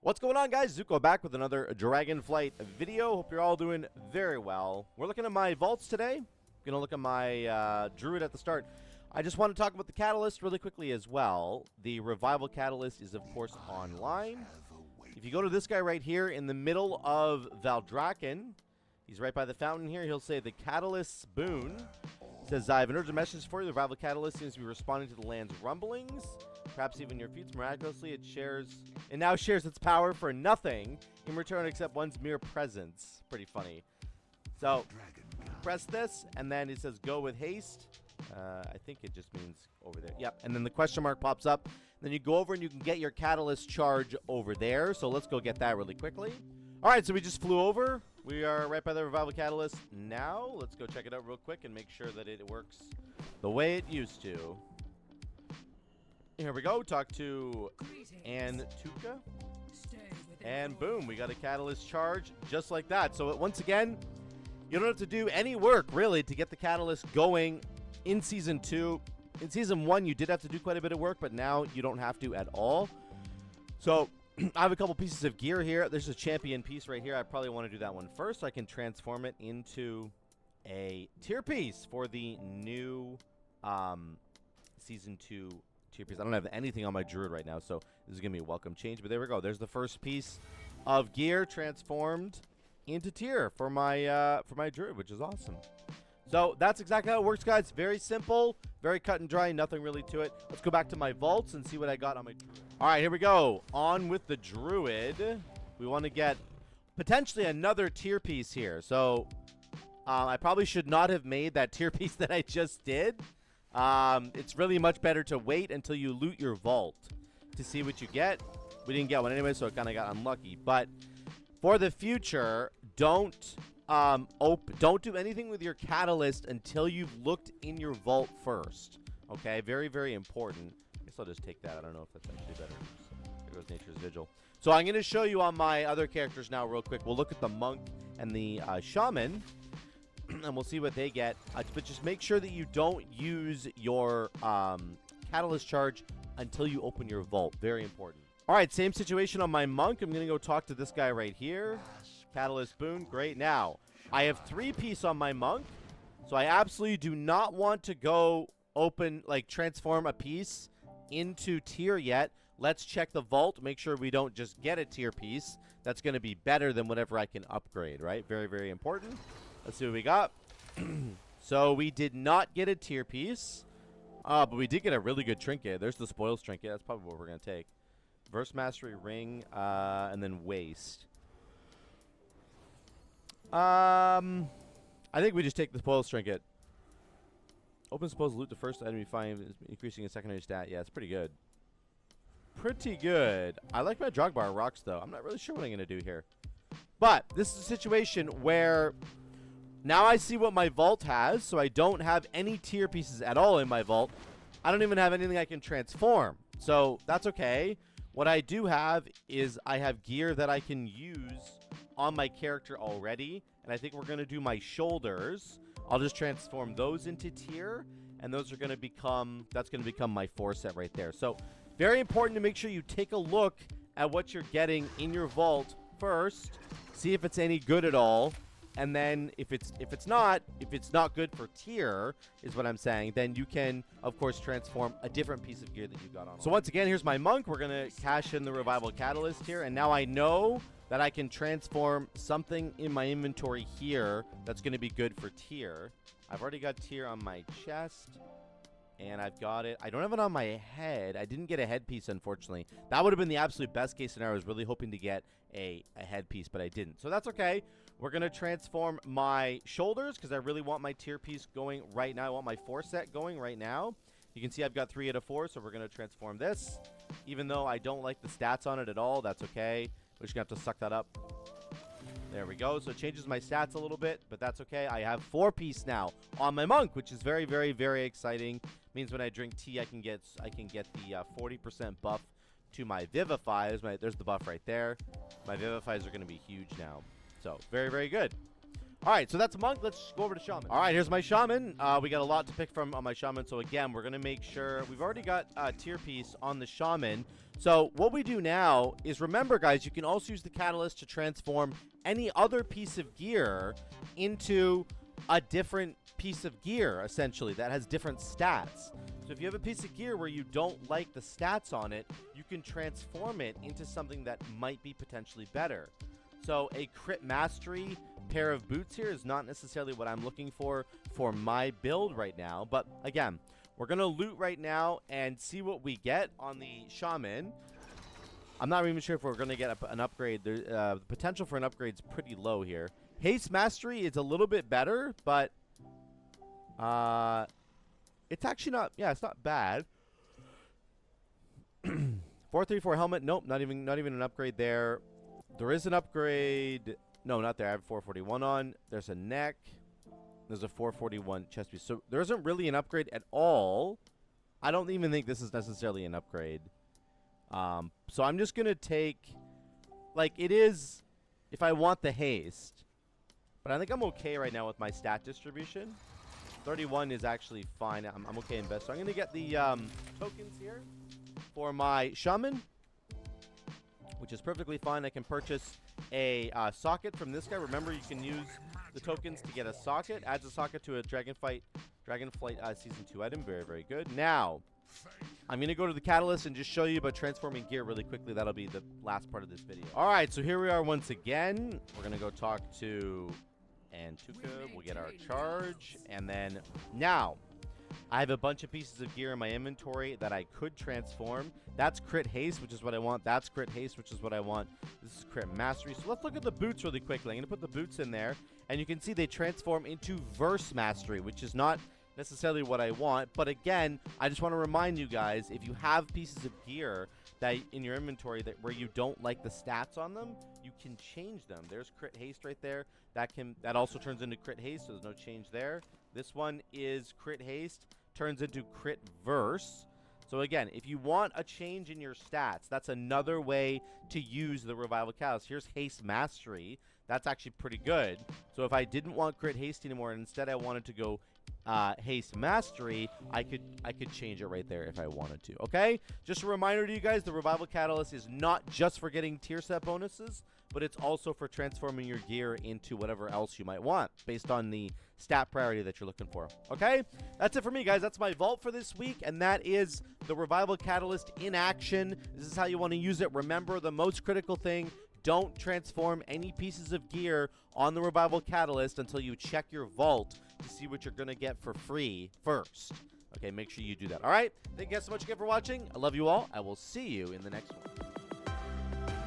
What's going on, guys? Zuko back with another Dragonflight video. Hope you're all doing very well. We're looking at my vaults today. Gonna look at my Druid at the start. I just want to talk about the Catalyst really quickly as well. The Revival Catalyst is, of course, online. If you go to this guy right here in the middle of Valdrakken, he's right by the fountain here. He'll say the Catalyst's boon. It says, I have an urgent message for you. The Revival Catalyst seems to be responding to the land's rumblings. Perhaps even your feats. Miraculously, it now shares its power for nothing in return except one's mere presence. Pretty funny. So, press this, and then it says go with haste. I think it just means over there. Yep, and then the question mark pops up. Then you go over and you can get your Catalyst charge over there. So let's go get that really quickly. All right, so we just flew over. We are right by the Revival Catalyst now. Let's go check it out real quick and make sure that it works the way it used to. Here we go. Talk to Antuka. And boom, we got a Catalyst charge just like that. So once again, you don't have to do any work really to get the Catalyst going in Season 2. In Season 1, you did have to do quite a bit of work, but now you don't have to at all. So I have a couple pieces of gear here. There's a champion piece right here. I probably want to do that one first so I can transform it into a tier piece for the new Season 2 tier piece. I don't have anything on my Druid right now, so this is going to be a welcome change. But there we go. There's the first piece of gear transformed into tier for my Druid, which is awesome. So that's exactly how it works, guys. Very simple, very cut and dry, nothing really to it. Let's go back to my vaults and see what I got on my Druid. All right, here we go. On with the Druid. We want to get potentially another tier piece here. So I probably should not have made that tier piece that I just did. It's really much better to wait until you loot your vault to see what you get. We didn't get one anyway, so it kind of got unlucky. But for the future, don't do anything with your Catalyst until you've looked in your vault first. Okay, very, very important. I guess I'll just take that. I don't know if that's actually better. There goes Nature's Vigil. So I'm going to show you on my other characters now real quick. We'll look at the Monk and the Shaman, and we'll see what they get. But just make sure that you don't use your Catalyst charge until you open your vault. Very important. All right, same situation on my Monk. I'm going to go talk to this guy right here. Catalyst boon. Great. Now, I have 3-piece on my Monk, so I absolutely do not want to go transform a piece into tier yet. Let's check the vault, make sure we don't just get a tier piece. That's going to be better than whatever I can upgrade, right? Very, very important. Let's see what we got. So we did not get a tier piece, but we did get a really good trinket. There's the Spoils trinket. That's probably what we're going to take. Verse Mastery Ring, and then Waste. I think we just take the Spoils trinket. Open Spoils loot the first item you find, increasing a secondary stat. Yeah, it's pretty good. Pretty good. I like my Drogbar rocks, though. I'm not really sure what I'm going to do here. But this is a situation where now I see what my vault has, so I don't have any tier pieces at all in my vault. I don't even have anything I can transform. So that's okay. What I do have is I have gear that I can use on my character already, and I think we're going to do my shoulders. I'll just transform those into tier, and those are going to become, that's going to become my 4 set right there. So very important to make sure you take a look at what you're getting in your vault first, see if it's any good at all, and then if it's not good for tier, is what I'm saying, then you can, of course, transform a different piece of gear that you got on. So once again, here's my Monk. We're going to cash in the Revival Catalyst here, and now I know that I can transform something in my inventory here that's going to be good for tier. I've already got tier on my chest, and I've got it. I don't have it on my head. I didn't get a headpiece, unfortunately. That would have been the absolute best case scenario. I was really hoping to get a headpiece, but I didn't. So that's okay. We're going to transform my shoulders because I really want my tier piece going right now. I want my 4 set going right now. You can see I've got 3 out of 4, so we're going to transform this. Even though I don't like the stats on it at all, that's okay. We're just going to have to suck that up. There we go. So it changes my stats a little bit, but that's okay. I have 4-piece now on my Monk, which is very, very, very exciting. Means when I drink tea, I can get the 40% buff to my Vivify. There's the buff right there. My Vivifies are going to be huge now. So very, very good. All right, so that's Monk. Let's go over to Shaman. All right, here's my Shaman. We got a lot to pick from on my Shaman. So again, we're going to make sure we've already got a tier piece on the Shaman. So what we do now is, remember, guys, you can also use the Catalyst to transform any other piece of gear into a different piece of gear, essentially, that has different stats. So if you have a piece of gear where you don't like the stats on it, you can transform it into something that might be potentially better. So a crit mastery pair of boots here is not necessarily what I'm looking for my build right now. But again, we're going to loot right now and see what we get on the Shaman. I'm not even sure if we're going to get an upgrade. The potential for an upgrade is pretty low here. Haste mastery is a little bit better, but it's actually not, yeah, it's not bad. 434 helmet, nope, not even an upgrade there. There is an upgrade. No, not there. I have 441 on. There's a neck. There's a 441 chest piece. So there isn't really an upgrade at all. I don't even think this is necessarily an upgrade. So I'm just going to take, like, it is if I want the haste. But I think I'm okay right now with my stat distribution. 31 is actually fine. I'm okay in best. So I'm going to get the tokens here for my Shaman, which is perfectly fine. I can purchase a socket from this guy. Remember, you can use the tokens to get a socket. Adds a socket to a Dragonflight Season 2 item. Very, very good. Now, I'm going to go to the Catalyst and just show you about transforming gear really quickly. That'll be the last part of this video. All right, so here we are once again. We're going to go talk to Antuka. We'll get our charge. And then now, I have a bunch of pieces of gear in my inventory that I could transform. That's crit haste, which is what I want. That's crit haste, which is what I want. This is crit mastery. So let's look at the boots really quickly. I'm going to put the boots in there, and you can see they transform into verse mastery, which is not necessarily what I want. But again, I just want to remind you guys, if you have pieces of gear that in your inventory where you don't like the stats on them, you can change them. There's crit haste right there. That also turns into crit haste, so there's no change there. This one is crit haste, turns into crit verse. So again, if you want a change in your stats, that's another way to use the Revival Catalyst. Here's haste mastery. That's actually pretty good. So if I didn't want crit haste anymore and instead I wanted to go haste mastery, I could change it right there if I wanted to. Okay, just a reminder to you guys, the Revival Catalyst is not just for getting tier set bonuses, but it's also for transforming your gear into whatever else you might want based on the stat priority that you're looking for. Okay, that's it for me, guys. That's my vault for this week, and that is the Revival Catalyst in action. This is how you want to use it. Remember, the most critical thing: don't transform any pieces of gear on the Revival Catalyst until you check your vault to see what you're going to get for free first. Okay, make sure you do that. All right, thank you guys so much again for watching. I love you all. I will see you in the next one.